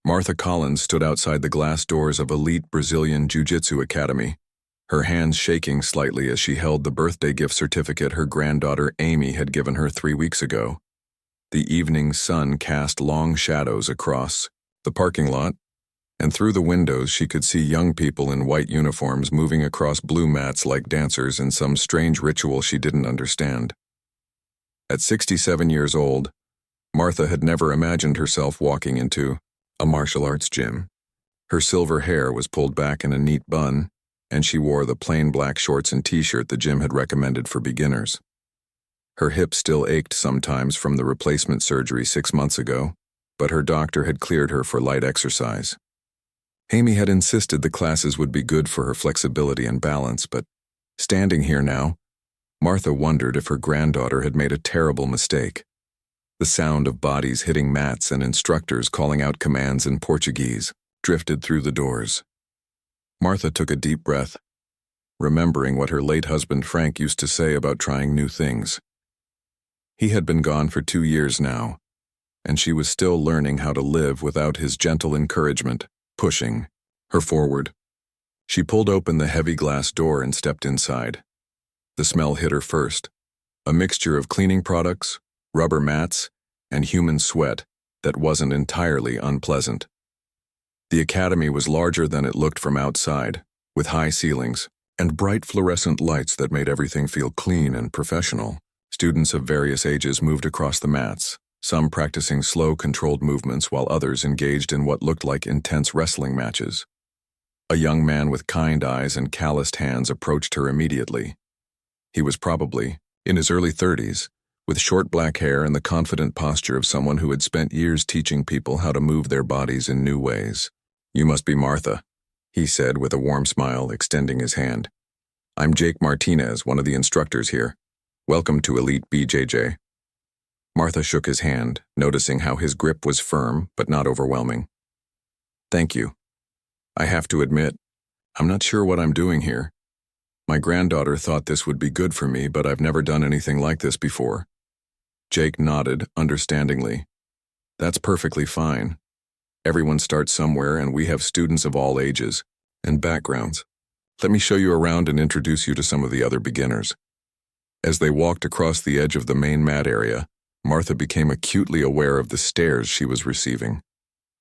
Martha Collins stood outside the glass doors of elite Brazilian Jiu-Jitsu Academy, her hands shaking slightly as she held the birthday gift certificate her granddaughter Amy had given her 3 weeks ago. The evening sun cast long shadows across the parking lot, and through the windows she could see young people in white uniforms moving across blue mats like dancers in some strange ritual she didn't understand. At 67 years old, Martha had never imagined herself walking into a martial arts gym. Her silver hair was pulled back in a neat bun, and she wore the plain black shorts and t-shirt the gym had recommended for beginners. Her hips still ached sometimes from the replacement surgery 6 months ago, but her doctor had cleared her for light exercise. Amy had insisted the classes would be good for her flexibility and balance, but standing here now, Martha wondered if her granddaughter had made a terrible mistake. The sound of bodies hitting mats and instructors calling out commands in Portuguese drifted through the doors. Martha took a deep breath, remembering what her late husband Frank used to say about trying new things. He had been gone for 2 years now, and she was still learning how to live without his gentle encouragement, pushing her forward. She pulled open the heavy glass door and stepped inside. The smell hit her first, a mixture of cleaning products, rubber mats, and human sweat that wasn't entirely unpleasant. The academy was larger than it looked from outside, with high ceilings and bright fluorescent lights that made everything feel clean and professional. Students of various ages moved across the mats, some practicing slow, controlled movements while others engaged in what looked like intense wrestling matches. A young man with kind eyes and calloused hands approached her immediately. He was probably in his early 30s, with short black hair and the confident posture of someone who had spent years teaching people how to move their bodies in new ways. "You must be Martha," he said with a warm smile, extending his hand. "I'm Jake Martinez, one of the instructors here. Welcome to Elite BJJ." Martha shook his hand, noticing how his grip was firm but not overwhelming. "Thank you. I have to admit, I'm not sure what I'm doing here. My granddaughter thought this would be good for me, but I've never done anything like this before." Jake nodded understandingly. "That's perfectly fine. Everyone starts somewhere, and we have students of all ages and backgrounds. Let me show you around and introduce you to some of the other beginners." As they walked across the edge of the main mat area, Martha became acutely aware of the stares she was receiving.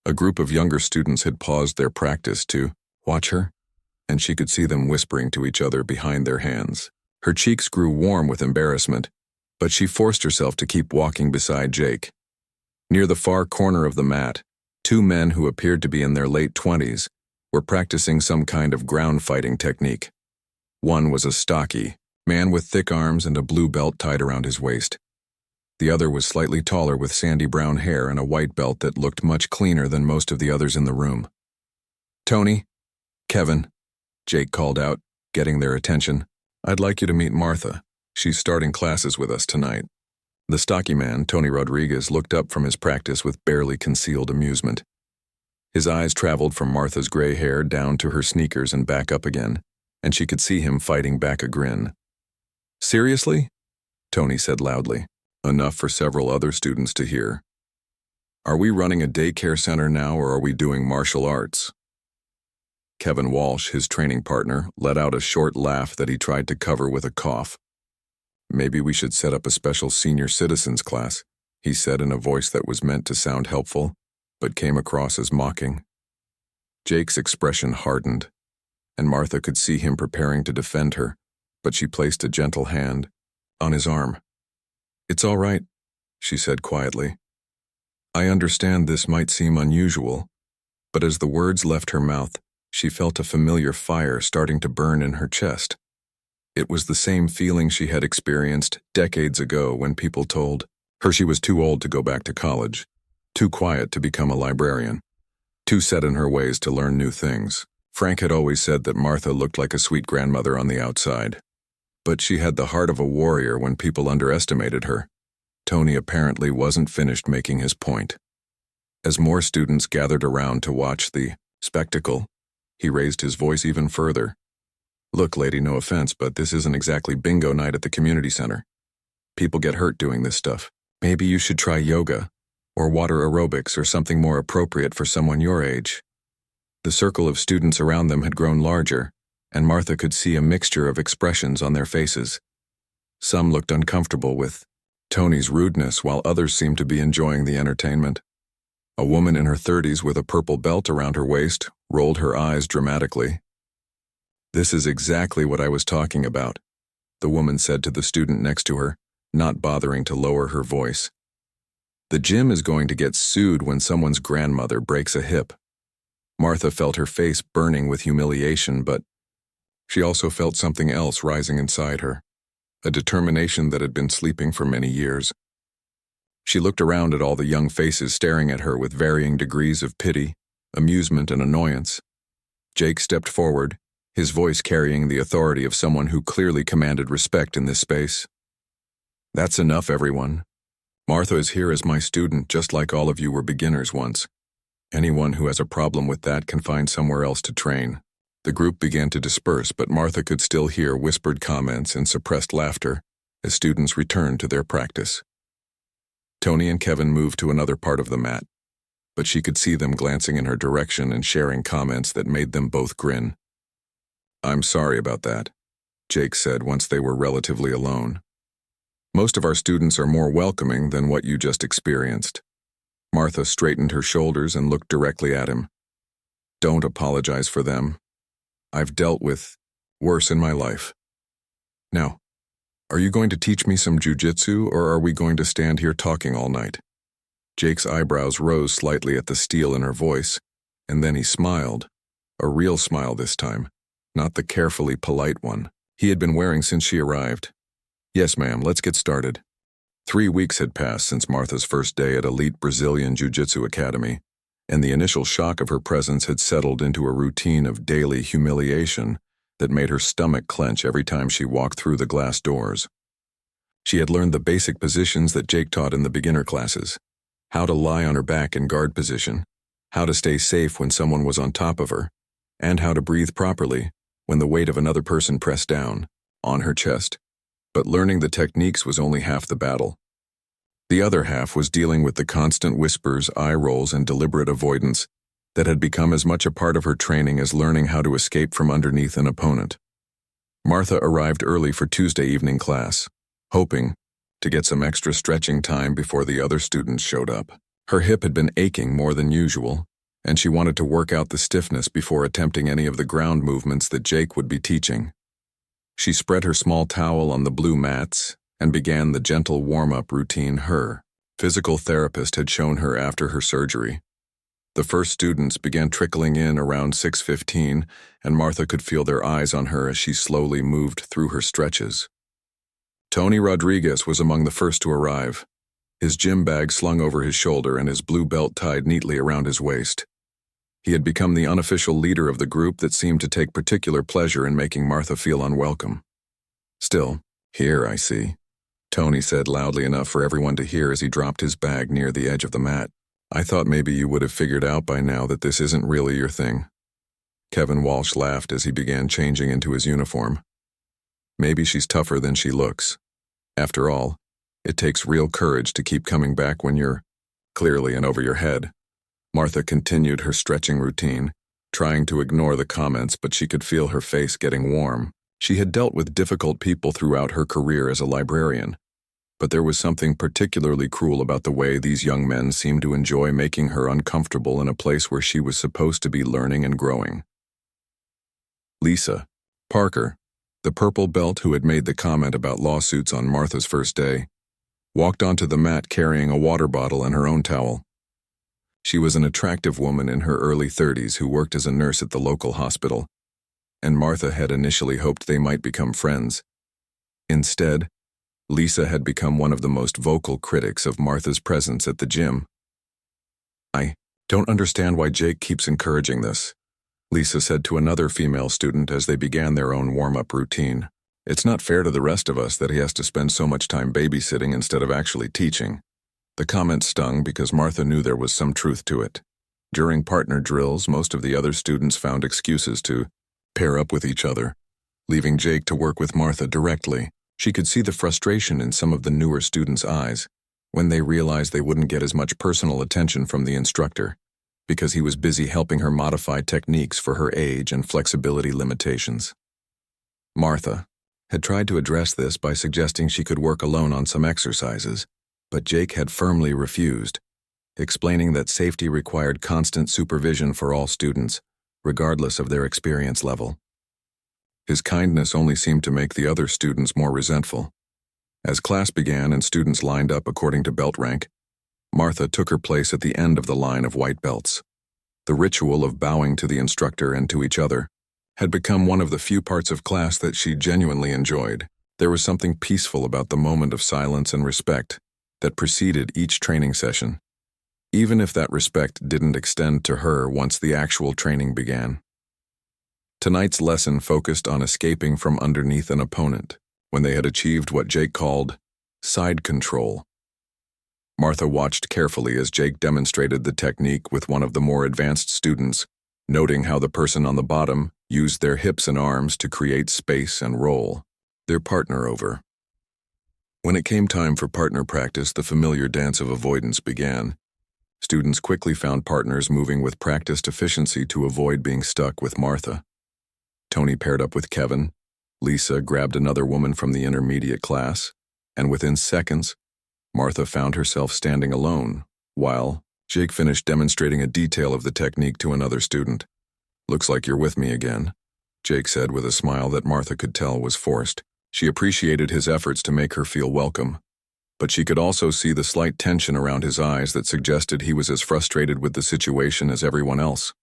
A group of younger students had paused their practice to watch her, and she could see them whispering to each other behind their hands. Her cheeks grew warm with embarrassment, but she forced herself to keep walking beside Jake. Near the far corner of the mat, 2 men who appeared to be in their late 20s were practicing some kind of ground fighting technique. One was a stocky man with thick arms and a blue belt tied around his waist. The other was slightly taller with sandy brown hair and a white belt that looked much cleaner than most of the others in the room. "Tony, Kevin," Jake called out, getting their attention. "I'd like you to meet Martha. She's starting classes with us tonight." The stocky man, Tony Rodriguez, looked up from his practice with barely concealed amusement. His eyes traveled from Martha's gray hair down to her sneakers and back up again, and she could see him fighting back a grin. "Seriously?" Tony said loudly, enough for several other students to hear. "Are we running a daycare center now, or are we doing martial arts?" Kevin Walsh, his training partner, let out a short laugh that he tried to cover with a cough. "Maybe we should set up a special senior citizens class," he said in a voice that was meant to sound helpful, but came across as mocking. Jake's expression hardened, and Martha could see him preparing to defend her, but she placed a gentle hand on his arm. "It's all right," she said quietly. "I understand this might seem unusual," but as the words left her mouth, she felt a familiar fire starting to burn in her chest. It was the same feeling she had experienced decades ago when people told her she was too old to go back to college, too quiet to become a librarian, too set in her ways to learn new things. Frank had always said that Martha looked like a sweet grandmother on the outside, but she had the heart of a warrior when people underestimated her. Tony apparently wasn't finished making his point. As more students gathered around to watch the spectacle, he raised his voice even further. "Look, lady, no offense, but this isn't exactly bingo night at the community center. People get hurt doing this stuff. Maybe you should try yoga. or water aerobics, or something more appropriate for someone your age. The circle of students around them had grown larger, and Martha could see a mixture of expressions on their faces. Some looked uncomfortable with Tony's rudeness, while others seemed to be enjoying the entertainment. A woman in her 30s with a purple belt around her waist rolled her eyes dramatically. "This is exactly what I was talking about," the woman said to the student next to her, not bothering to lower her voice. "The gym is going to get sued when someone's grandmother breaks a hip." Martha felt her face burning with humiliation, but she also felt something else rising inside her, a determination that had been sleeping for many years. She looked around at all the young faces staring at her with varying degrees of pity, amusement, and annoyance. Jake stepped forward, his voice carrying the authority of someone who clearly commanded respect in this space. "That's enough, everyone. Martha is here as my student, just like all of you were beginners once. Anyone who has a problem with that can find somewhere else to train." The group began to disperse, but Martha could still hear whispered comments and suppressed laughter as students returned to their practice. Tony and Kevin moved to another part of the mat, but she could see them glancing in her direction and sharing comments that made them both grin. "I'm sorry about that," Jake said once they were relatively alone. "Most of our students are more welcoming than what you just experienced." Martha straightened her shoulders and looked directly at him. "Don't apologize for them. I've dealt with worse in my life. Now, are you going to teach me some jiu-jitsu, or are we going to stand here talking all night?" Jake's eyebrows rose slightly at the steel in her voice, and then he smiled, a real smile this time, not the carefully polite one he had been wearing since she arrived. "Yes, ma'am, let's get started." 3 weeks had passed since Martha's first day at elite Brazilian Jiu-Jitsu Academy, and the initial shock of her presence had settled into a routine of daily humiliation that made her stomach clench every time she walked through the glass doors. She had learned the basic positions that Jake taught in the beginner classes: how to lie on her back in guard position, how to stay safe when someone was on top of her, and how to breathe properly when the weight of another person pressed down on her chest. But learning the techniques was only half the battle. The other half was dealing with the constant whispers, eye rolls, and deliberate avoidance that had become as much a part of her training as learning how to escape from underneath an opponent. Martha arrived early for Tuesday evening class, hoping to get some extra stretching time before the other students showed up. Her hip had been aching more than usual, and she wanted to work out the stiffness before attempting any of the ground movements that Jake would be teaching. She spread her small towel on the blue mats and began the gentle warm-up routine her physical therapist had shown her after her surgery. The first students began trickling in around 6:15, and Martha could feel their eyes on her as she slowly moved through her stretches. Tony Rodriguez was among the first to arrive, his gym bag slung over his shoulder and his blue belt tied neatly around his waist. He had become the unofficial leader of the group that seemed to take particular pleasure in making Martha feel unwelcome. "Still, here, I see," Tony said loudly enough for everyone to hear as he dropped his bag near the edge of the mat. "I thought maybe you would have figured out by now that this isn't really your thing." Kevin Walsh laughed as he began changing into his uniform. "Maybe she's tougher than she looks. After all, it takes real courage to keep coming back when you're clearly in over your head." Martha continued her stretching routine, trying to ignore the comments, but she could feel her face getting warm. She had dealt with difficult people throughout her career as a librarian, but there was something particularly cruel about the way these young men seemed to enjoy making her uncomfortable in a place where she was supposed to be learning and growing. Lisa Parker, the purple belt who had made the comment about lawsuits on Martha's first day, walked onto the mat carrying a water bottle and her own towel. She was an attractive woman in her early 30s who worked as a nurse at the local hospital, and Martha had initially hoped they might become friends. Instead, Lisa had become one of the most vocal critics of Martha's presence at the gym. "I don't understand why Jake keeps encouraging this," Lisa said to another female student as they began their own warm-up routine. "It's not fair to the rest of us that he has to spend so much time babysitting instead of actually teaching." The comment stung because Martha knew there was some truth to it. During partner drills, most of the other students found excuses to pair up with each other, leaving Jake to work with Martha directly. She could see the frustration in some of the newer students' eyes, when they realized they wouldn't get as much personal attention from the instructor, because he was busy helping her modify techniques for her age and flexibility limitations. Martha had tried to address this by suggesting she could work alone on some exercises, but Jake had firmly refused, explaining that safety required constant supervision for all students, regardless of their experience level. His kindness only seemed to make the other students more resentful. As class began and students lined up according to belt rank, Martha took her place at the end of the line of white belts. The ritual of bowing to the instructor and to each other had become one of the few parts of class that she genuinely enjoyed. There was something peaceful about the moment of silence and respect that preceded each training session, even if that respect didn't extend to her once the actual training began. Tonight's lesson focused on escaping from underneath an opponent when they had achieved what Jake called side control. Martha watched carefully as Jake demonstrated the technique with one of the more advanced students, noting how the person on the bottom used their hips and arms to create space and roll their partner over. When it came time for partner practice, the familiar dance of avoidance began. Students quickly found partners moving with practiced efficiency to avoid being stuck with Martha. Tony paired up with Kevin, Lisa grabbed another woman from the intermediate class, and within seconds, Martha found herself standing alone, while Jake finished demonstrating a detail of the technique to another student. "Looks like you're with me again," Jake said with a smile that Martha could tell was forced. She appreciated his efforts to make her feel welcome, but she could also see the slight tension around his eyes that suggested he was as frustrated with the situation as everyone else.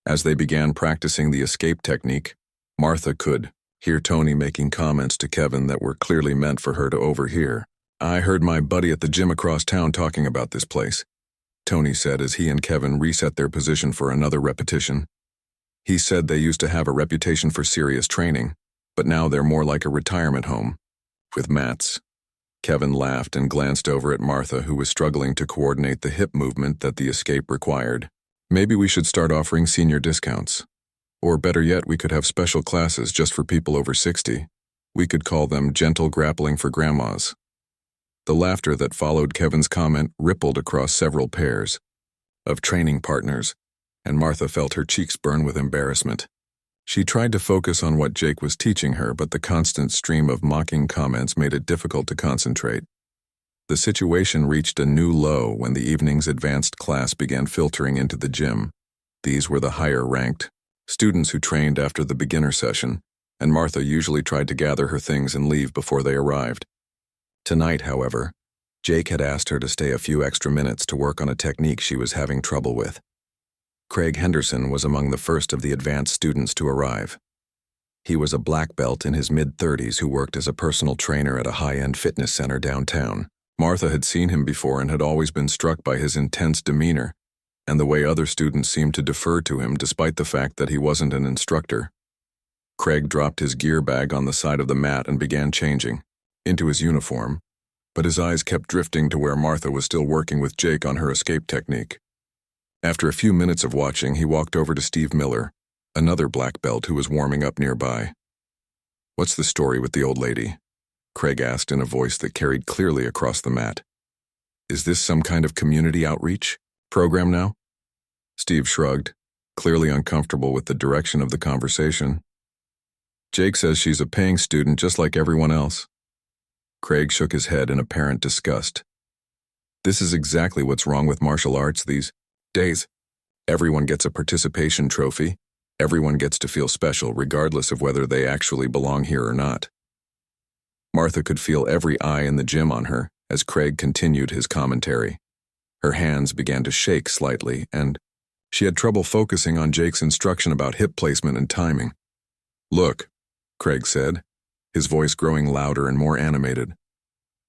As they began practicing the escape technique, Martha could hear Tony making comments to Kevin that were clearly meant for her to overhear. "I heard my buddy at the gym across town talking about this place," Tony said as he and Kevin reset their position for another repetition. "He said they used to have a reputation for serious training, but now they're more like a retirement home, with mats." Kevin laughed and glanced over at Martha, who was struggling to coordinate the hip movement that the escape required. "Maybe we should start offering senior discounts. Or better yet, we could have special classes just for people over 60. We could call them gentle grappling for grandmas." The laughter that followed Kevin's comment rippled across several pairs of training partners, and Martha felt her cheeks burn with embarrassment. She tried to focus on what Jake was teaching her, but the constant stream of mocking comments made it difficult to concentrate. The situation reached a new low when the evening's advanced class began filtering into the gym. These were the higher-ranked students who trained after the beginner session, and Martha usually tried to gather her things and leave before they arrived. Tonight, however, Jake had asked her to stay a few extra minutes to work on a technique she was having trouble with. Craig Henderson was among the first of the advanced students to arrive. He was a black belt in his mid-30s who worked as a personal trainer at a high-end fitness center downtown. Martha had seen him before and had always been struck by his intense demeanor and the way other students seemed to defer to him despite the fact that he wasn't an instructor. Craig dropped his gear bag on the side of the mat and began changing into his uniform, but his eyes kept drifting to where Martha was still working with Jake on her escape technique. After a few minutes of watching, he walked over to Steve Miller, another black belt who was warming up nearby. "What's the story with the old lady?" Craig asked in a voice that carried clearly across the mat. "Is this some kind of community outreach program now?" Steve shrugged, clearly uncomfortable with the direction of the conversation. "Jake says she's a paying student just like everyone else." Craig shook his head in apparent disgust. "This is exactly what's wrong with martial arts these days. Everyone gets a participation trophy. Everyone gets to feel special regardless of whether they actually belong here or not." Martha could feel every eye in the gym on her as Craig continued his commentary. Her hands began to shake slightly, and she had trouble focusing on Jake's instruction about hip placement and timing. "Look," Craig said, his voice growing louder and more animated.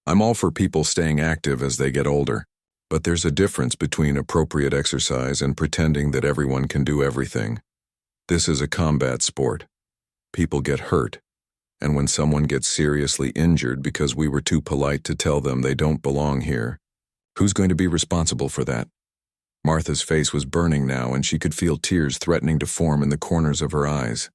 "I'm all for people staying active as they get older, but there's a difference between appropriate exercise and pretending that everyone can do everything. This is a combat sport. People get hurt, and when someone gets seriously injured because we were too polite to tell them they don't belong here, who's going to be responsible for that?" Martha's face was burning now, and she could feel tears threatening to form in the corners of her eyes.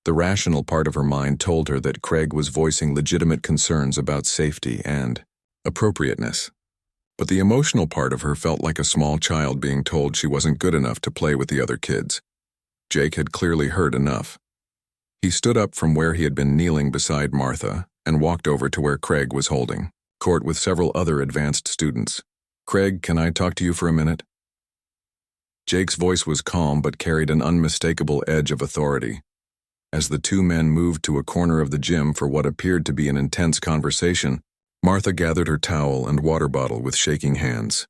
The rational part of her mind told her that Craig was voicing legitimate concerns about safety and appropriateness. But the emotional part of her felt like a small child being told she wasn't good enough to play with the other kids. Jake had clearly heard enough. He stood up from where he had been kneeling beside Martha and walked over to where Craig was holding court with several other advanced students. "Craig, can I talk to you for a minute?" Jake's voice was calm but carried an unmistakable edge of authority. As the two men moved to a corner of the gym for what appeared to be an intense conversation, Martha gathered her towel and water bottle with shaking hands.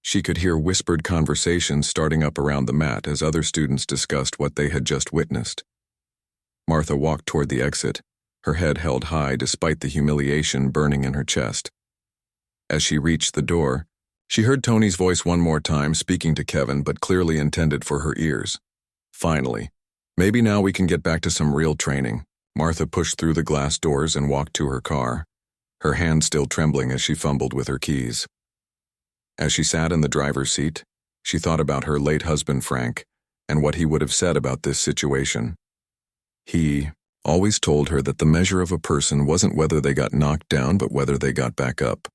She could hear whispered conversations starting up around the mat as other students discussed what they had just witnessed. Martha walked toward the exit, her head held high despite the humiliation burning in her chest. As she reached the door, she heard Tony's voice one more time speaking to Kevin but clearly intended for her ears. "Finally. Maybe now we can get back to some real training." Martha pushed through the glass doors and walked to her car, her hand still trembling as she fumbled with her keys. As she sat in the driver's seat, she thought about her late husband Frank and what he would have said about this situation. He always told her that the measure of a person wasn't whether they got knocked down but whether they got back up.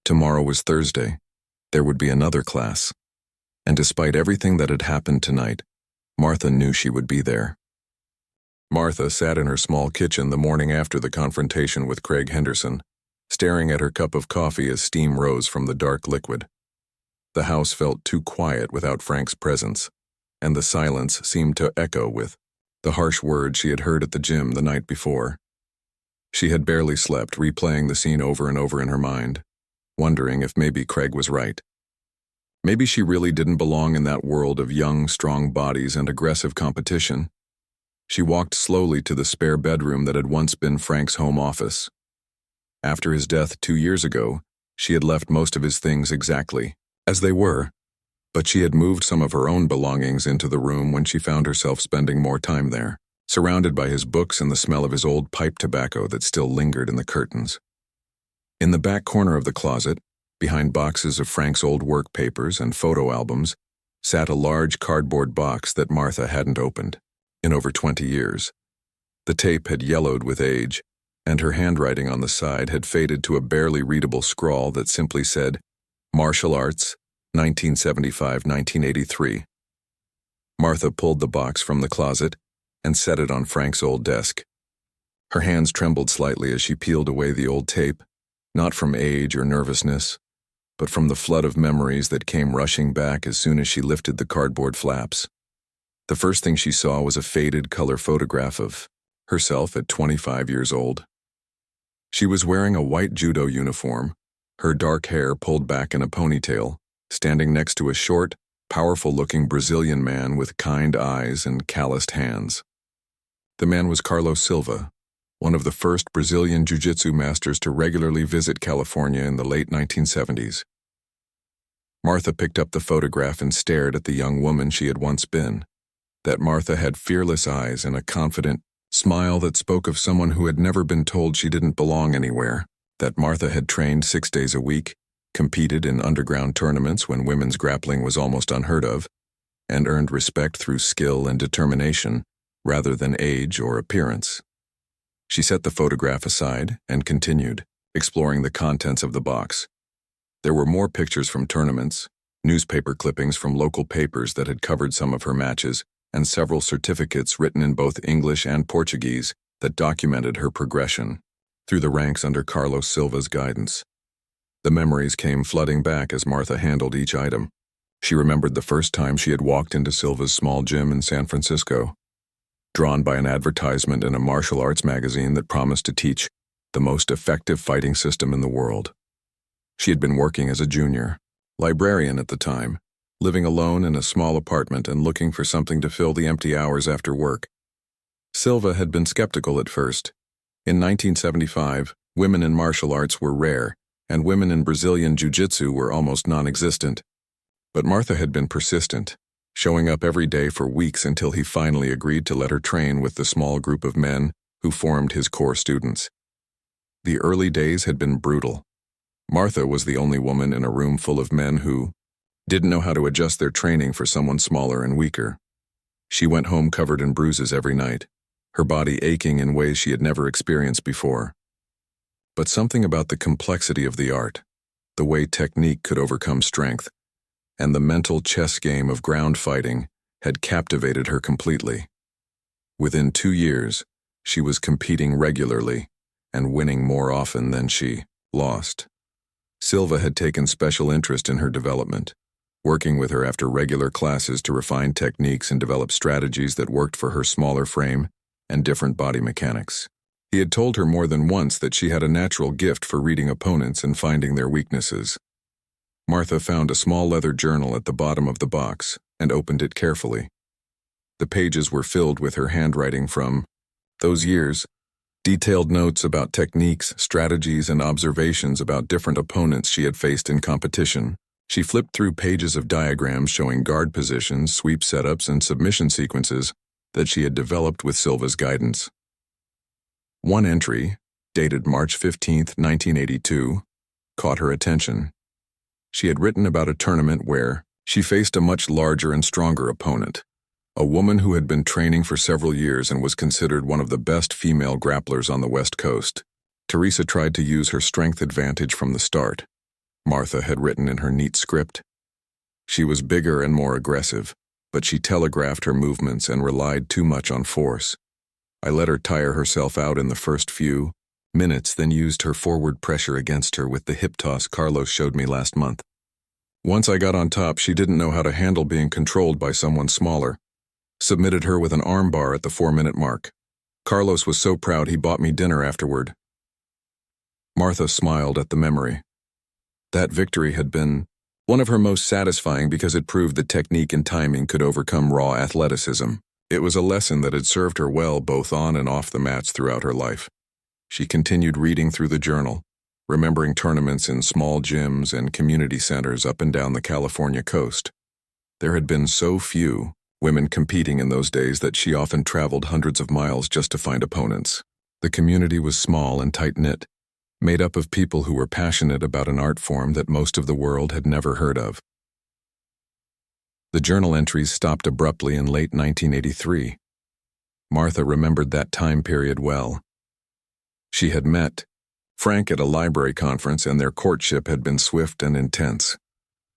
Tomorrow was Thursday. There would be another class. And despite everything that had happened tonight, Martha knew she would be there. Martha sat in her small kitchen the morning after the confrontation with Craig Henderson, staring at her cup of coffee as steam rose from the dark liquid. The house felt too quiet without Frank's presence, and the silence seemed to echo with the harsh words she had heard at the gym the night before. She had barely slept, replaying the scene over and over in her mind, wondering if maybe Craig was right. Maybe she really didn't belong in that world of young, strong bodies and aggressive competition. She walked slowly to the spare bedroom that had once been Frank's home office. After his death 2 years ago, she had left most of his things exactly as they were, but she had moved some of her own belongings into the room when she found herself spending more time there, surrounded by his books and the smell of his old pipe tobacco that still lingered in the curtains. In the back corner of the closet, behind boxes of Frank's old work papers and photo albums, sat a large cardboard box that Martha hadn't opened in over 20 years. The tape had yellowed with age, and her handwriting on the side had faded to a barely readable scrawl that simply said, "Martial Arts, 1975-1983. Martha pulled the box from the closet and set it on Frank's old desk. Her hands trembled slightly as she peeled away the old tape, not from age or nervousness, but from the flood of memories that came rushing back as soon as she lifted the cardboard flaps. The first thing she saw was a faded color photograph of herself at 25 years old. She was wearing a white judo uniform, her dark hair pulled back in a ponytail, standing next to a short, powerful-looking Brazilian man with kind eyes and calloused hands. The man was Carlos Silva, one of the first Brazilian Jiu-Jitsu masters to regularly visit California in the late 1970s. Martha picked up the photograph and stared at the young woman she had once been. That Martha had fearless eyes and a confident smile that spoke of someone who had never been told she didn't belong anywhere. That Martha had trained 6 days a week, competed in underground tournaments when women's grappling was almost unheard of, and earned respect through skill and determination rather than age or appearance. She set the photograph aside and continued, exploring the contents of the box. There were more pictures from tournaments, newspaper clippings from local papers that had covered some of her matches, and several certificates written in both English and Portuguese that documented her progression through the ranks under Carlos Silva's guidance. The memories came flooding back as Martha handled each item. She remembered the first time she had walked into Silva's small gym in San Francisco, drawn by an advertisement in a martial arts magazine that promised to teach the most effective fighting system in the world. She had been working as a junior librarian at the time, living alone in a small apartment and looking for something to fill the empty hours after work. Silva had been skeptical at first. In 1975, women in martial arts were rare, and women in Brazilian Jiu-Jitsu were almost non-existent. But Martha had been persistent, showing up every day for weeks until he finally agreed to let her train with the small group of men who formed his core students. The early days had been brutal. Martha was the only woman in a room full of men who didn't know how to adjust their training for someone smaller and weaker. She went home covered in bruises every night, her body aching in ways she had never experienced before. But something about the complexity of the art, the way technique could overcome strength, and the mental chess game of ground fighting had captivated her completely. Within 2 years, she was competing regularly and winning more often than she lost. Silva had taken special interest in her development, working with her after regular classes to refine techniques and develop strategies that worked for her smaller frame and different body mechanics. He had told her more than once that she had a natural gift for reading opponents and finding their weaknesses. Martha found a small leather journal at the bottom of the box and opened it carefully. The pages were filled with her handwriting from those years, detailed notes about techniques, strategies, and observations about different opponents she had faced in competition. She flipped through pages of diagrams showing guard positions, sweep setups, and submission sequences that she had developed with Silva's guidance. One entry, dated March 15, 1982, caught her attention. She had written about a tournament where she faced a much larger and stronger opponent, a woman who had been training for several years and was considered one of the best female grapplers on the West Coast. Teresa tried to use her strength advantage from the start, Martha had written in her neat script. She was bigger and more aggressive, but she telegraphed her movements and relied too much on force. I let her tire herself out in the first few minutes, then used her forward pressure against her with the hip toss Carlos showed me last month. Once I got on top, she didn't know how to handle being controlled by someone smaller. Submitted her with an arm bar at the 4-minute mark. Carlos was so proud he bought me dinner afterward. Martha smiled at the memory. That victory had been one of her most satisfying because it proved that technique and timing could overcome raw athleticism. It was a lesson that had served her well both on and off the mats throughout her life. She continued reading through the journal, remembering tournaments in small gyms and community centers up and down the California coast. There had been so few women competing in those days that she often traveled hundreds of miles just to find opponents. The community was small and tight-knit, made up of people who were passionate about an art form that most of the world had never heard of. The journal entries stopped abruptly in late 1983. Martha remembered that time period well. She had met Frank at a library conference, and their courtship had been swift and intense.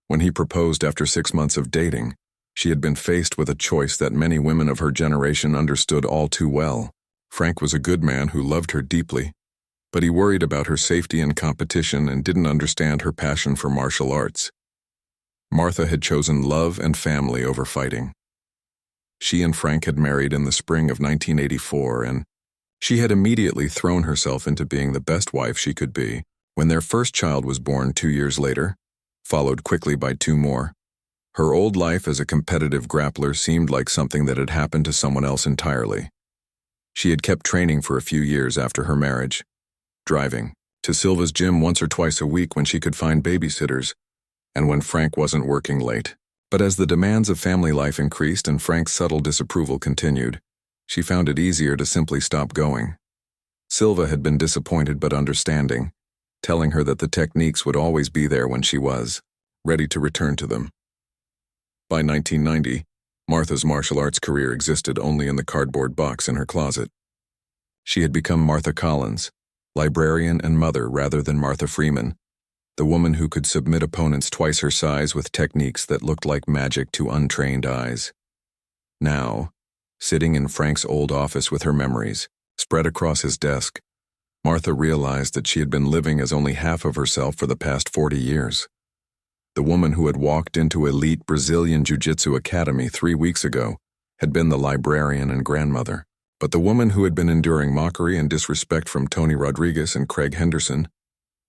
When he proposed after 6 months of dating, she had been faced with a choice that many women of her generation understood all too well. Frank was a good man who loved her deeply, but he worried about her safety in competition and didn't understand her passion for martial arts. Martha had chosen love and family over fighting. She and Frank had married in the spring of 1984, and she had immediately thrown herself into being the best wife she could be. When their first child was born 2 years later, followed quickly by 2 more, her old life as a competitive grappler seemed like something that had happened to someone else entirely. She had kept training for a few years after her marriage, driving to Silva's gym once or twice a week when she could find babysitters, and when Frank wasn't working late. But as the demands of family life increased and Frank's subtle disapproval continued, she found it easier to simply stop going. Silva had been disappointed but understanding, telling her that the techniques would always be there when she was ready to return to them. By 1990, Martha's martial arts career existed only in the cardboard box in her closet. She had become Martha Collins, librarian and mother rather than Martha Freeman, the woman who could submit opponents twice her size with techniques that looked like magic to untrained eyes. Now, sitting in Frank's old office with her memories spread across his desk, Martha realized that she had been living as only half of herself for the past 40 years. The woman who had walked into elite Brazilian Jiu-Jitsu academy 3 weeks ago had been the librarian and grandmother, but the woman who had been enduring mockery and disrespect from Tony Rodriguez and Craig Henderson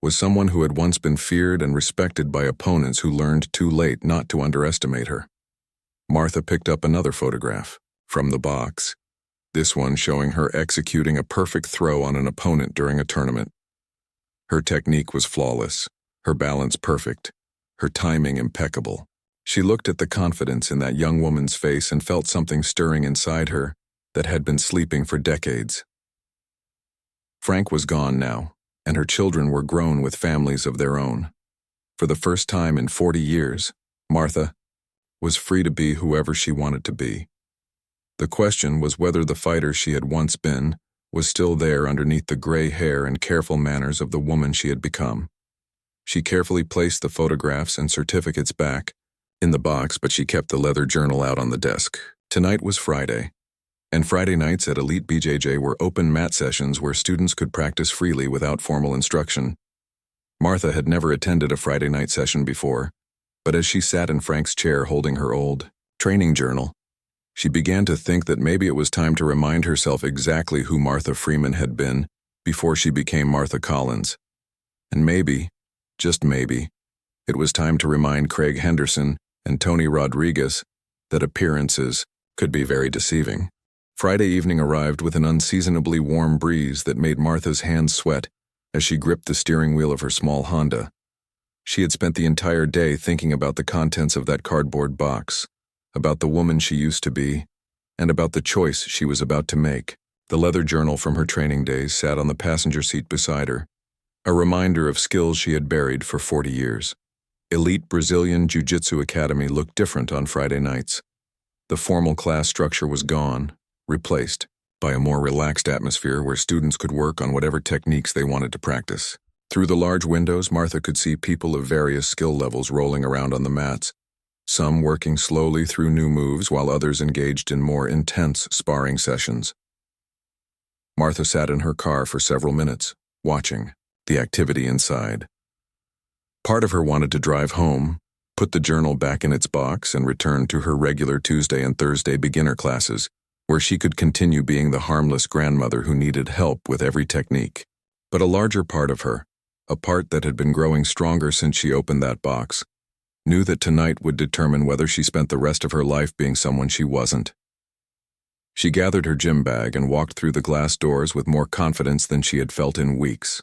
was someone who had once been feared and respected by opponents who learned too late not to underestimate her. Martha picked up another photograph from the box, this one showing her executing a perfect throw on an opponent during a tournament. Her technique was flawless, her balance perfect, her timing impeccable. She looked at the confidence in that young woman's face and felt something stirring inside her that had been sleeping for decades. Frank was gone now, and her children were grown with families of their own. For the first time in 40 years, Martha was free to be whoever she wanted to be. The question was whether the fighter she had once been was still there underneath the gray hair and careful manners of the woman she had become. She carefully placed the photographs and certificates back in the box, but she kept the leather journal out on the desk. Tonight was Friday, and Friday nights at Elite BJJ were open mat sessions where students could practice freely without formal instruction. Martha had never attended a Friday night session before, but as she sat in Frank's chair holding her old training journal, she began to think that maybe it was time to remind herself exactly who Martha Freeman had been before she became Martha Collins. And maybe, just maybe, it was time to remind Craig Henderson and Tony Rodriguez that appearances could be very deceiving. Friday evening arrived with an unseasonably warm breeze that made Martha's hands sweat as she gripped the steering wheel of her small Honda. She had spent the entire day thinking about the contents of that cardboard box, about the woman she used to be, and about the choice she was about to make. The leather journal from her training days sat on the passenger seat beside her, a reminder of skills she had buried for 40 years. Elite Brazilian Jiu-Jitsu Academy looked different on Friday nights. The formal class structure was gone, replaced by a more relaxed atmosphere where students could work on whatever techniques they wanted to practice. Through the large windows, Martha could see people of various skill levels rolling around on the mats, some working slowly through new moves while others engaged in more intense sparring sessions. Martha sat in her car for several minutes, watching the activity inside. Part of her wanted to drive home, put the journal back in its box, and return to her regular Tuesday and Thursday beginner classes, where she could continue being the harmless grandmother who needed help with every technique. But a larger part of her, a part that had been growing stronger since she opened that box, knew that tonight would determine whether she spent the rest of her life being someone she wasn't. She gathered her gym bag and walked through the glass doors with more confidence than she had felt in weeks.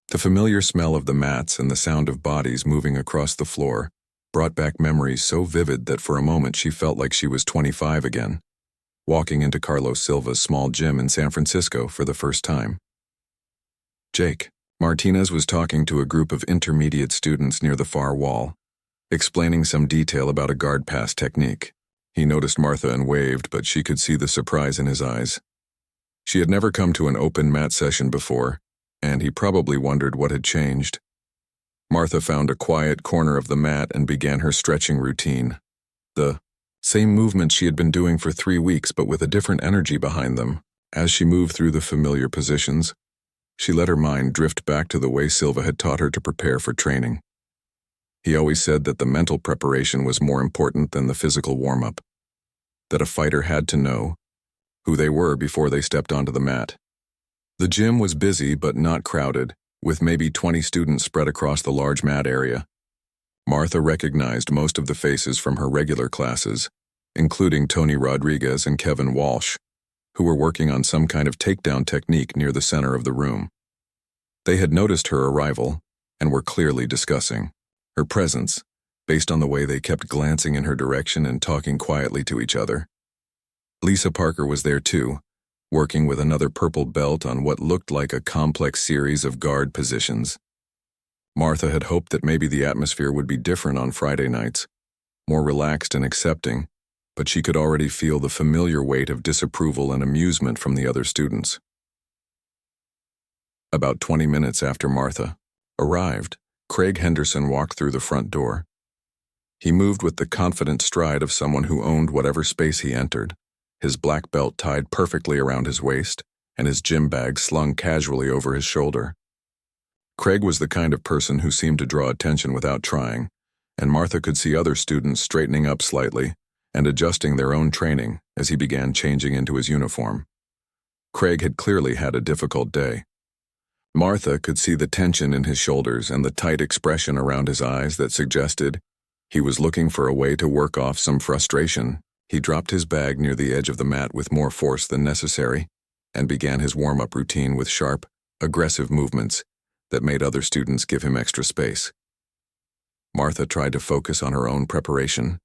The familiar smell of the mats and the sound of bodies moving across the floor brought back memories so vivid that for a moment she felt like she was 25 again, walking into Carlos Silva's small gym in San Francisco for the first time. Jake Martinez was talking to a group of intermediate students near the far wall, explaining some detail about a guard pass technique. He noticed Martha and waved, but she could see the surprise in his eyes. She had never come to an open mat session before, and he probably wondered what had changed. Martha found a quiet corner of the mat and began her stretching routine. The same movements she had been doing for 3 weeks, but with a different energy behind them. As she moved through the familiar positions, she let her mind drift back to the way Silva had taught her to prepare for training. He always said that the mental preparation was more important than the physical warm-up, that a fighter had to know who they were before they stepped onto the mat. The gym was busy but not crowded, with maybe 20 students spread across the large mat area. Martha recognized most of the faces from her regular classes, including Tony Rodriguez and Kevin Walsh, who were working on some kind of takedown technique near the center of the room. They had noticed her arrival and were clearly discussing her presence, based on the way they kept glancing in her direction and talking quietly to each other. Lisa Parker was there too, working with another purple belt on what looked like a complex series of guard positions. Martha had hoped that maybe the atmosphere would be different on Friday nights, more relaxed and accepting, but she could already feel the familiar weight of disapproval and amusement from the other students. About 20 minutes after Martha arrived, Craig Henderson walked through the front door. He moved with the confident stride of someone who owned whatever space he entered, his black belt tied perfectly around his waist and his gym bag slung casually over his shoulder. Craig was the kind of person who seemed to draw attention without trying, and Martha could see other students straightening up slightly and adjusting their own training as he began changing into his uniform. Craig had clearly had a difficult day. Martha could see the tension in his shoulders and the tight expression around his eyes that suggested he was looking for a way to work off some frustration. He dropped his bag near the edge of the mat with more force than necessary and began his warm-up routine with sharp, aggressive movements that made other students give him extra space. Martha tried to focus on her own preparation,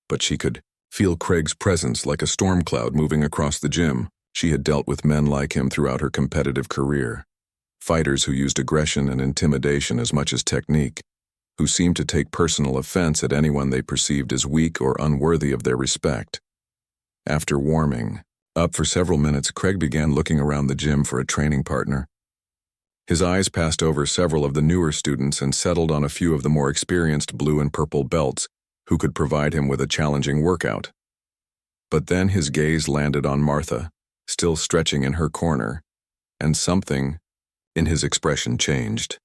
but she could feel Craig's presence like a storm cloud moving across the gym. She had dealt with men like him throughout her competitive career, fighters who used aggression and intimidation as much as technique, who seemed to take personal offense at anyone they perceived as weak or unworthy of their respect. After warming, Up for several minutes, Craig began looking around the gym for a training partner. His eyes passed over several of the newer students and settled on a few of the more experienced blue and purple belts who could provide him with a challenging workout. But then his gaze landed on Martha, still stretching in her corner, and something in his expression changed.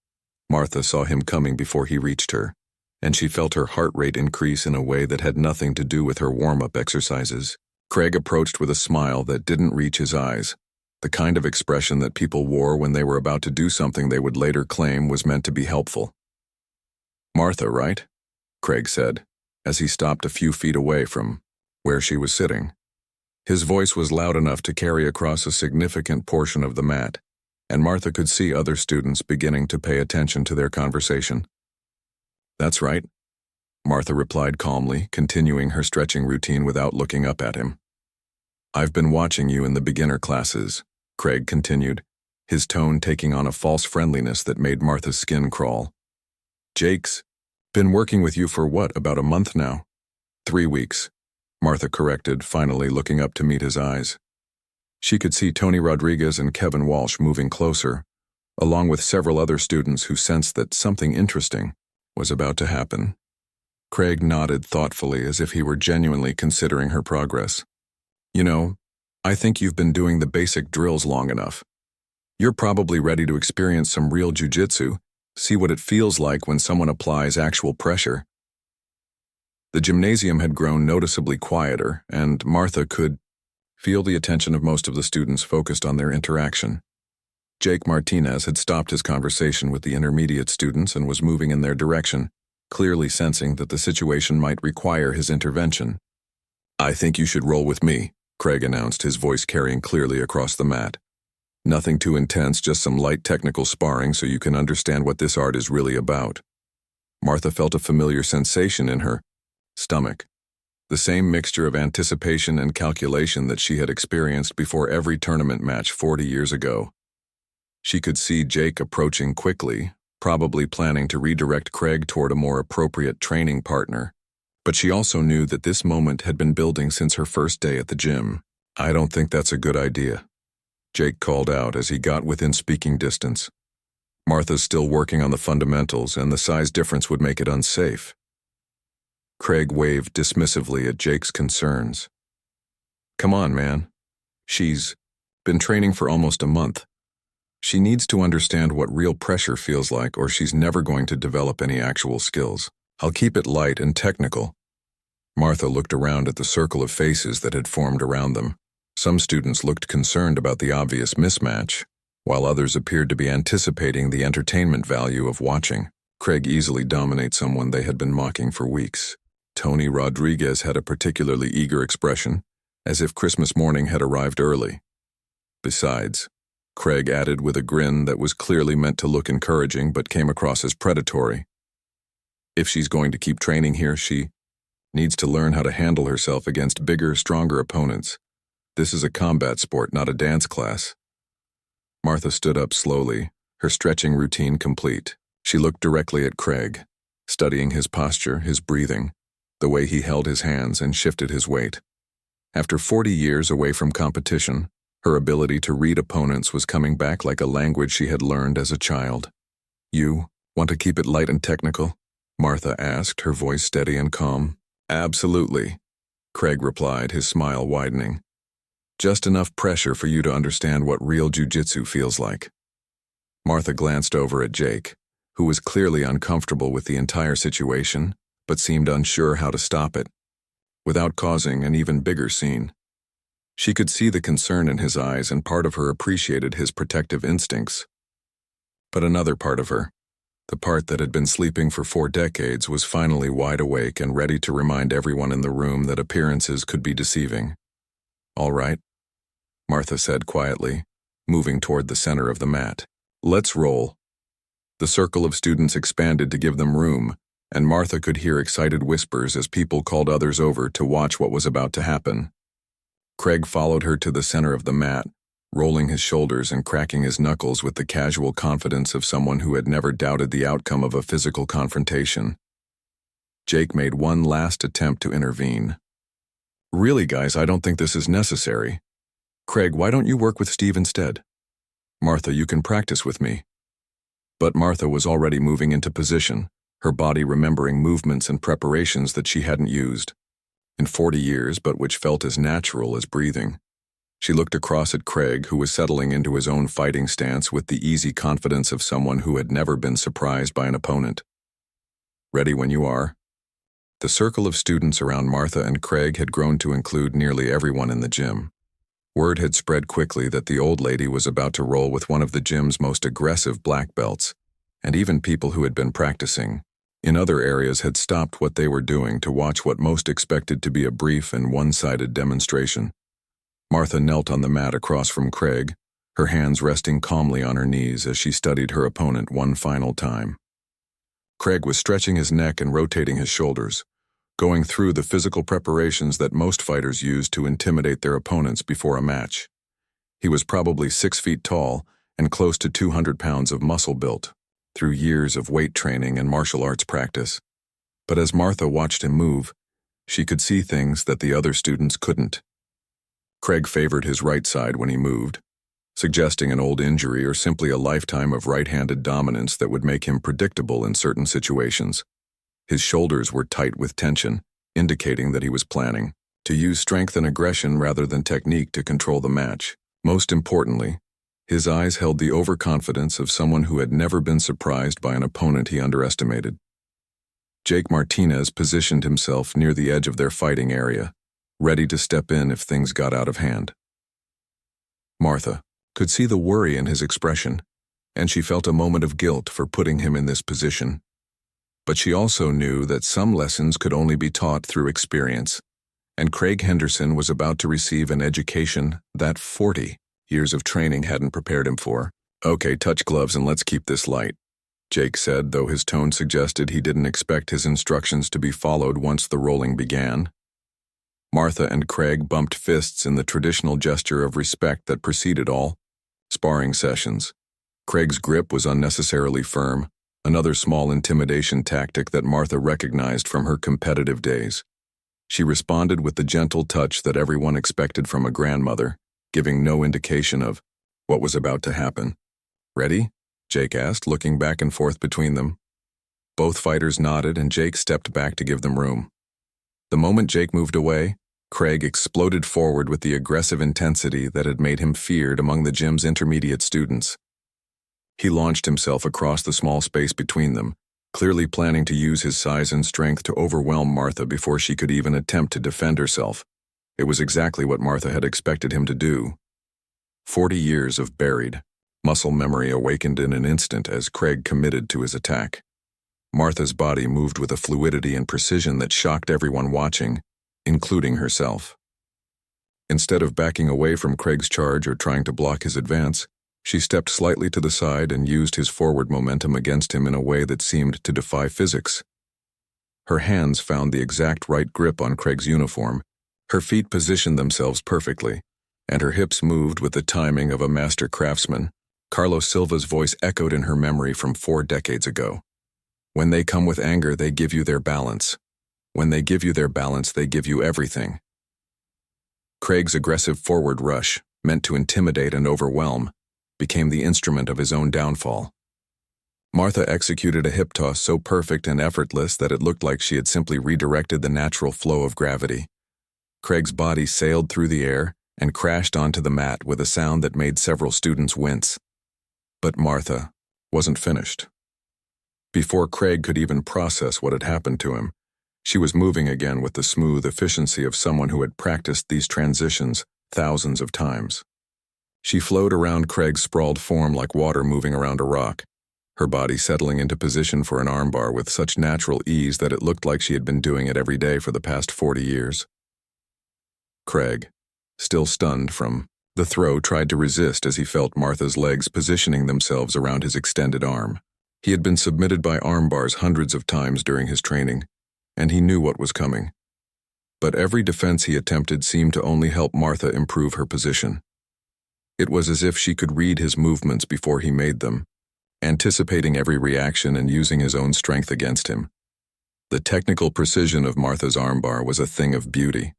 Martha saw him coming before he reached her, and she felt her heart rate increase in a way that had nothing to do with her warm-up exercises. Craig approached with a smile that didn't reach his eyes, the kind of expression that people wore when they were about to do something they would later claim was meant to be helpful. "Martha, right?" Craig said, as he stopped a few feet away from where she was sitting. His voice was loud enough to carry across a significant portion of the mat, and Martha could see other students beginning to pay attention to their conversation. "That's right," Martha replied calmly, continuing her stretching routine without looking up at him. "I've been watching you in the beginner classes," Craig continued, his tone taking on a false friendliness that made Martha's skin crawl. "Jake's been working with you for what, about a month now?" 3 weeks, Martha corrected, finally looking up to meet his eyes. She could see Tony Rodriguez and Kevin Walsh moving closer, along with several other students who sensed that something interesting was about to happen. Craig nodded thoughtfully as if he were genuinely considering her progress. "You know, I think you've been doing the basic drills long enough. You're probably ready to experience some real jiu-jitsu, see what it feels like when someone applies actual pressure." The gymnasium had grown noticeably quieter, and Martha could feel the attention of most of the students focused on their interaction. Jake Martinez had stopped his conversation with the intermediate students and was moving in their direction, clearly sensing that the situation might require his intervention. "I think you should roll with me," Craig announced, his voice carrying clearly across the mat. "Nothing too intense, just some light technical sparring so you can understand what this art is really about." Martha felt a familiar sensation in her stomach, the same mixture of anticipation and calculation that she had experienced before every tournament match 40 years ago. She could see Jake approaching quickly, probably planning to redirect Craig toward a more appropriate training partner. But she also knew that this moment had been building since her first day at the gym. "I don't think that's a good idea," Jake called out as he got within speaking distance. "Martha's still working on the fundamentals, and the size difference would make it unsafe." Craig waved dismissively at Jake's concerns. "Come on, man. She's been training for almost a month. She needs to understand what real pressure feels like, or she's never going to develop any actual skills. I'll keep it light and technical." Martha looked around at the circle of faces that had formed around them. Some students looked concerned about the obvious mismatch, while others appeared to be anticipating the entertainment value of watching Craig easily dominate someone they had been mocking for weeks. Tony Rodriguez had a particularly eager expression, as if Christmas morning had arrived early. "Besides," Craig added with a grin that was clearly meant to look encouraging but came across as predatory, "if she's going to keep training here, she needs to learn how to handle herself against bigger, stronger opponents. This is a combat sport, not a dance class." Martha stood up slowly, her stretching routine complete. She looked directly at Craig, studying his posture, his breathing, the way he held his hands and shifted his weight. After 40 years away from competition, her ability to read opponents was coming back like a language she had learned as a child. "You want to keep it light and technical?" Martha asked, her voice steady and calm. "Absolutely," Craig replied, his smile widening. "Just enough pressure for you to understand what real jiu-jitsu feels like." Martha glanced over at Jake, who was clearly uncomfortable with the entire situation, but seemed unsure how to stop it, without causing an even bigger scene. She could see the concern in his eyes, and part of her appreciated his protective instincts. But another part of her, the part that had been sleeping for 4 decades, was finally wide awake and ready to remind everyone in the room that appearances could be deceiving. "All right," Martha said quietly, moving toward the center of the mat. "Let's roll." The circle of students expanded to give them room, and Martha could hear excited whispers as people called others over to watch what was about to happen. Craig followed her to the center of the mat, rolling his shoulders and cracking his knuckles with the casual confidence of someone who had never doubted the outcome of a physical confrontation. Jake made one last attempt to intervene. "Really, guys, I don't think this is necessary," Craig, why don't you work with Steve instead? Martha, you can practice with me. But Martha was already moving into position, her body remembering movements and preparations that she hadn't used in 40 years, but which felt as natural as breathing. She looked across at Craig, who was settling into his own fighting stance with the easy confidence of someone who had never been surprised by an opponent. Ready when you are. The circle of students around Martha and Craig had grown to include nearly everyone in the gym. Word had spread quickly that the old lady was about to roll with one of the gym's most aggressive black belts, and even people who had been practicing in other areas had stopped what they were doing to watch what most expected to be a brief and one-sided demonstration. Martha knelt on the mat across from Craig, her hands resting calmly on her knees as she studied her opponent one final time. Craig was stretching his neck and rotating his shoulders, going through the physical preparations that most fighters use to intimidate their opponents before a match. He was probably 6 feet tall and close to 200 pounds of muscle built, through years of weight training and martial arts practice. But as Martha watched him move, she could see things that the other students couldn't. Craig favored his right side when he moved, suggesting an old injury or simply a lifetime of right-handed dominance that would make him predictable in certain situations. His shoulders were tight with tension, indicating that he was planning to use strength and aggression rather than technique to control the match. Most importantly, his eyes held the overconfidence of someone who had never been surprised by an opponent he underestimated. Jake Martinez positioned himself near the edge of their fighting area, ready to step in if things got out of hand. Martha could see the worry in his expression, and she felt a moment of guilt for putting him in this position. But she also knew that some lessons could only be taught through experience, and Craig Henderson was about to receive an education that 40 years of training hadn't prepared him for. "Okay, touch gloves and let's keep this light," Jake said, though his tone suggested he didn't expect his instructions to be followed once the rolling began. Martha and Craig bumped fists in the traditional gesture of respect that preceded all sparring sessions. Craig's grip was unnecessarily firm, another small intimidation tactic that Martha recognized from her competitive days. She responded with the gentle touch that everyone expected from a grandmother, giving no indication of what was about to happen. "Ready?" Jake asked, looking back and forth between them. Both fighters nodded, and Jake stepped back to give them room. The moment Jake moved away, Craig exploded forward with the aggressive intensity that had made him feared among the gym's intermediate students. He launched himself across the small space between them, clearly planning to use his size and strength to overwhelm Martha before she could even attempt to defend herself. It was exactly what Martha had expected him to do. 40 years of buried muscle memory awakened in an instant as Craig committed to his attack. Martha's body moved with a fluidity and precision that shocked everyone watching, including herself. Instead of backing away from Craig's charge or trying to block his advance, she stepped slightly to the side and used his forward momentum against him in a way that seemed to defy physics. Her hands found the exact right grip on Craig's uniform, her feet positioned themselves perfectly, and her hips moved with the timing of a master craftsman. Carlos Silva's voice echoed in her memory from 4 decades ago. "When they come with anger, they give you their balance. When they give you their balance, they give you everything." Craig's aggressive forward rush, meant to intimidate and overwhelm, became the instrument of his own downfall. Martha executed a hip toss so perfect and effortless that it looked like she had simply redirected the natural flow of gravity. Craig's body sailed through the air and crashed onto the mat with a sound that made several students wince. But Martha wasn't finished. Before Craig could even process what had happened to him, she was moving again with the smooth efficiency of someone who had practiced these transitions thousands of times. She flowed around Craig's sprawled form like water moving around a rock, her body settling into position for an armbar with such natural ease that it looked like she had been doing it every day for the past 40 years. Craig, still stunned from the throw, tried to resist as he felt Martha's legs positioning themselves around his extended arm. He had been submitted by armbars hundreds of times during his training, and he knew what was coming. But every defense he attempted seemed to only help Martha improve her position. It was as if she could read his movements before he made them, anticipating every reaction and using his own strength against him. The technical precision of Martha's armbar was a thing of beauty.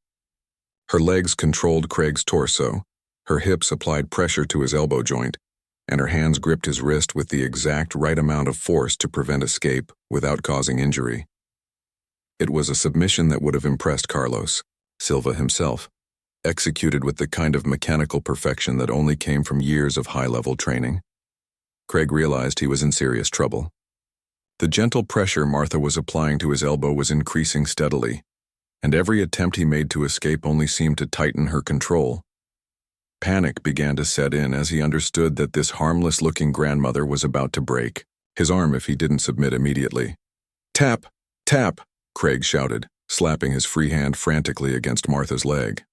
Her legs controlled Craig's torso, Her hips applied pressure to his elbow joint, and her hands gripped his wrist with the exact right amount of force to prevent escape without causing injury. It was a submission that would have impressed Carlos, Silva himself, executed with the kind of mechanical perfection that only came from years of high-level training. Craig realized he was in serious trouble. The gentle pressure Martha was applying to his elbow was increasing steadily, and every attempt he made to escape only seemed to tighten her control. Panic began to set in as he understood that this harmless-looking grandmother was about to break his arm if he didn't submit immediately. "Tap! Tap!" Craig shouted, slapping his free hand frantically against Martha's leg.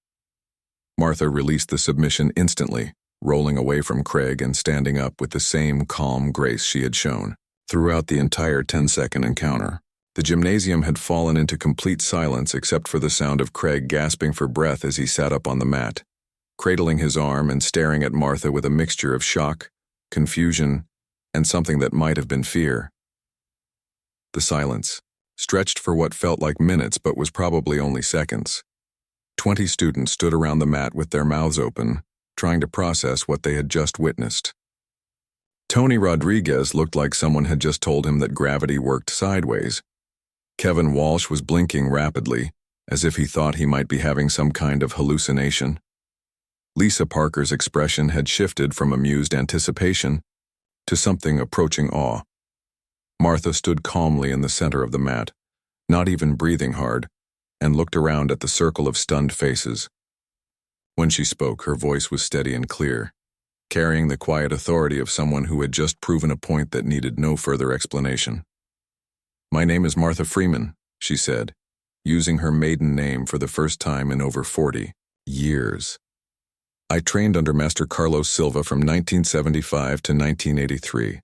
Martha released the submission instantly, rolling away from Craig and standing up with the same calm grace she had shown throughout the entire 10-second encounter. The gymnasium had fallen into complete silence except for the sound of Craig gasping for breath as he sat up on the mat, cradling his arm and staring at Martha with a mixture of shock, confusion, and something that might have been fear. The silence stretched for what felt like minutes but was probably only seconds. 20 students stood around the mat with their mouths open, trying to process what they had just witnessed. Tony Rodriguez looked like someone had just told him that gravity worked sideways. Kevin Walsh was blinking rapidly, as if he thought he might be having some kind of hallucination. Lisa Parker's expression had shifted from amused anticipation to something approaching awe. Martha stood calmly in the center of the mat, not even breathing hard, and looked around at the circle of stunned faces. When she spoke, her voice was steady and clear, carrying the quiet authority of someone who had just proven a point that needed no further explanation. "My name is Martha Freeman," she said, using her maiden name for the first time in over 40 years. "I trained under Master Carlos Silva from 1975 to 1983.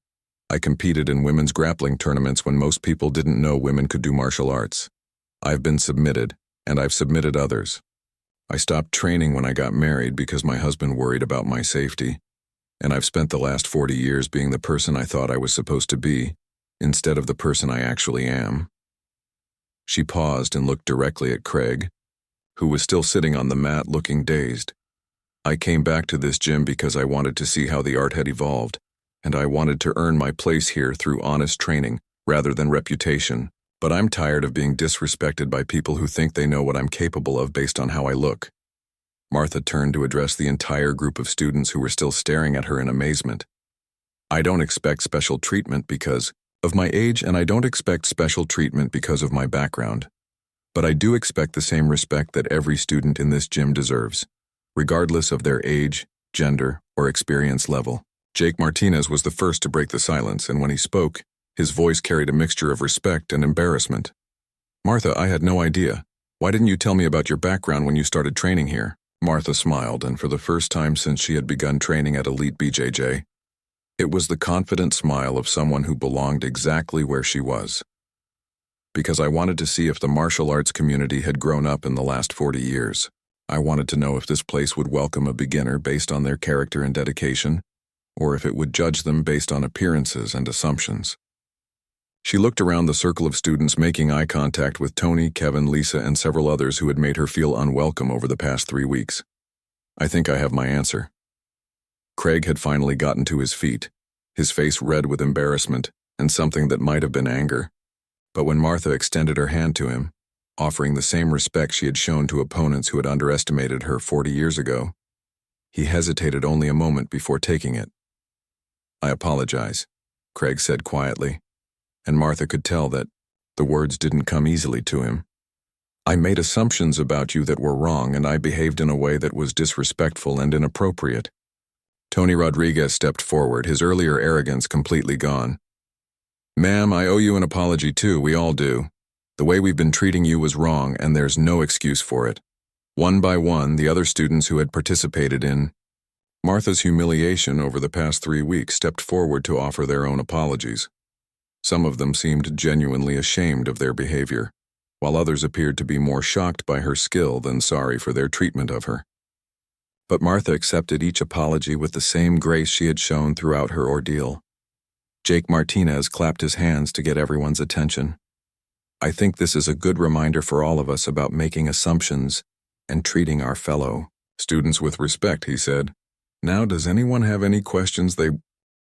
I competed in women's grappling tournaments when most people didn't know women could do martial arts. I've been submitted, and I've submitted others. I stopped training when I got married because my husband worried about my safety, and I've spent the last 40 years being the person I thought I was supposed to be, instead of the person I actually am." She paused and looked directly at Craig, who was still sitting on the mat looking dazed. "I came back to this gym because I wanted to see how the art had evolved, and I wanted to earn my place here through honest training rather than reputation. But I'm tired of being disrespected by people who think they know what I'm capable of based on how I look." Martha turned to address the entire group of students who were still staring at her in amazement. "I don't expect special treatment because of my age, and I don't expect special treatment because of my background. But I do expect the same respect that every student in this gym deserves, regardless of their age, gender, or experience level." Jake Martinez was the first to break the silence, and when he spoke, his voice carried a mixture of respect and embarrassment. "Martha, I had no idea. Why didn't you tell me about your background when you started training here?" Martha smiled, and for the first time since she had begun training at Elite BJJ, it was the confident smile of someone who belonged exactly where she was. "Because I wanted to see if the martial arts community had grown up in the last 40 years. I wanted to know if this place would welcome a beginner based on their character and dedication, or if it would judge them based on appearances and assumptions." She looked around the circle of students, making eye contact with Tony, Kevin, Lisa, and several others who had made her feel unwelcome over the past 3 weeks. "I think I have my answer." Craig had finally gotten to his feet, his face red with embarrassment and something that might have been anger. But when Martha extended her hand to him, offering the same respect she had shown to opponents who had underestimated her 40 years ago, he hesitated only a moment before taking it. "I apologize," Craig said quietly, and Martha could tell that the words didn't come easily to him. "I made assumptions about you that were wrong, and I behaved in a way that was disrespectful and inappropriate." Tony Rodriguez stepped forward, his earlier arrogance completely gone. "Ma'am, I owe you an apology too, we all do. The way we've been treating you was wrong, and there's no excuse for it." One by one, the other students who had participated in Martha's humiliation over the past 3 weeks stepped forward to offer their own apologies. Some of them seemed genuinely ashamed of their behavior, while others appeared to be more shocked by her skill than sorry for their treatment of her. But Martha accepted each apology with the same grace she had shown throughout her ordeal. Jake Martinez clapped his hands to get everyone's attention. "I think this is a good reminder for all of us about making assumptions and treating our fellow Students with respect, he said. Now, does anyone have any questions they